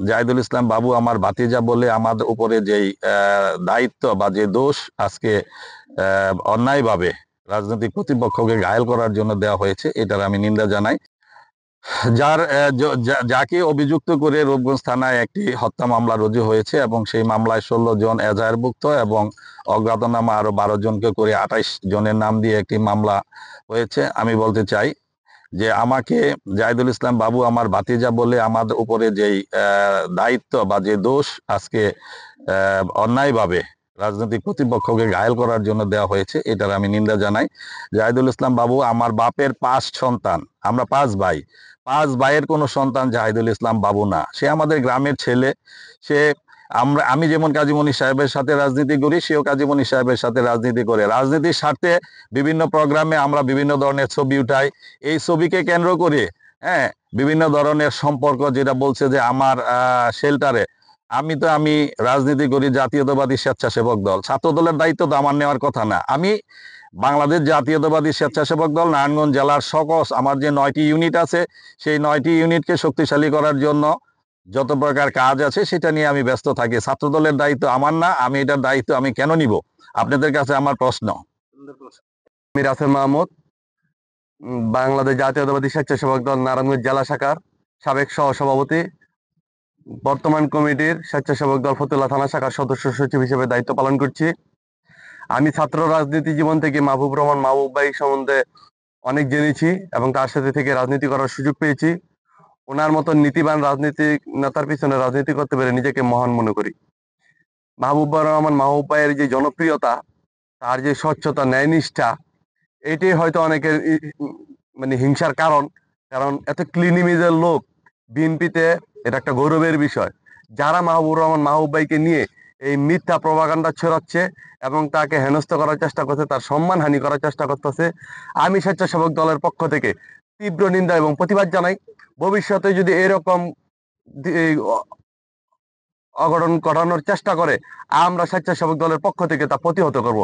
জাহিদুল ইসলাম বাবু আমার ভাতিজা বলে আমাদের উপরে যেই দায়িত্ব বা যে দোষ আজকে অন্যায়ভাবে রাজনৈতিক প্রতিপক্ষকে ঘায়েল করার জন্য দেওয়া হয়েছে, এটার আমি নিন্দা জানাই। যাকে অভিযুক্ত করে রূপগঞ্জ থানায় একটি হত্যা মামলা রুজু হয়েছে এবং সেই মামলায় 16 জন এজাহারভুক্ত এবং অজ্ঞাতনামা আরো 12 জনকে করে 28 জনের নাম দিয়ে একটি মামলা হয়েছে। আমি বলতে চাই যে আমাকে জাহিদুল ইসলাম বাবু আমার ভাতিজা বলে আমাদের উপরে যেই দায়িত্ব বা যে দোষ আজকে অন্যায়ভাবে রাজনৈতিক প্রতিপক্ষকে ঘায়েল করার জন্য দেওয়া হয়েছে, এটার আমি নিন্দা জানাই। জাহিদুল ইসলাম বাবু আমার বাপের 5 সন্তান, আমরা 5 ভাই, 5 ভাইয়ের কোনো সন্তান জাহিদুল ইসলাম বাবু না। সে আমাদের গ্রামের ছেলে। সে আমি যেমন কাজী মনির সাহেবের সাথে রাজনীতি করি, সেও কাজী মনির সাহেবের সাথে রাজনীতি করে। রাজনীতির স্বার্থে বিভিন্ন প্রোগ্রামে আমরা বিভিন্ন ধরনের ছবি উঠাই। এই ছবিকে কেন্দ্র করে বিভিন্ন ধরনের সম্পর্ক, যেটা বলছে যে আমার শেল্টারে আমি রাজনীতি করি জাতীয়তাবাদী স্বেচ্ছাসেবক দল। ছাত্র দলের দায়িত্ব তো আমার নেওয়ার কথা না। আমি বাংলাদেশ জাতীয়তাবাদী স্বেচ্ছাসেবক দল নারায়ণগঞ্জ জেলার সকস আমার যে 9টি ইউনিট আছে, সেই 9টি ইউনিটকে শক্তিশালী করার জন্য যত প্রকার কাজ আছে সেটা নিয়ে আমি ব্যস্ত থাকি। ছাত্র দলের দায়িত্ব আমার না, আমি এটার দায়িত্ব আমি কেন নিব? আপনাদের কাছে আমার প্রশ্ন। আমি রাসেল মাহমুদ, বাংলাদেশ জাতীয়তাবাদী স্বেচ্ছাসেবক দল নারায়ণগঞ্জ জেলা শাখার সাবেক সহসভাপতি, বর্তমান কমিটির স্বেচ্ছাসেবক দল ফতুল্লা থানা শাখার সদস্য সচিব হিসেবে দায়িত্ব পালন করছি। আমি ছাত্র রাজনীতি জীবন থেকে মাহবুব রহমান মাহবুব ভাই সম্বন্ধে অনেক জেনেছি এবং তার সাথে থেকে রাজনীতি করার সুযোগ পেয়েছি। ওনার মতন নীতিবান রাজনীতিক নেতার পিছনে রাজনীতি করতে পেরে নিজেকে মহান মনে করি। মাহবুব রহমান মাহবুব ভাইয়ের যে জনপ্রিয়তা, তার যে স্বচ্ছতা, ন্যায়নিষ্ঠা, এটাই হয়তো অনেকের মানে হিংসার কারণ। কারণ এত ক্লিন ইমেজের লোক বিএনপিতে, এটা একটা গৌরবের বিষয়। যারা মাহবুব রহমান মাহবুব ভাইকে নিয়ে এই মিথ্যা প্রপাগান্ডা ছড়াচ্ছে এবং তাকে হেনস্থা করার চেষ্টা করছে, তার সম্মানহানি করার চেষ্টা করতেছে, আমি স্বেচ্ছাসেবক দলের পক্ষ থেকে তীব্র নিন্দা এবং প্রতিবাদ জানাই। ভবিষ্যতে যদি এরকম অঘটন ঘটানোর চেষ্টা করে, আমরা স্বেচ্ছাসেবক দলের পক্ষ থেকে তা প্রতিহত করব।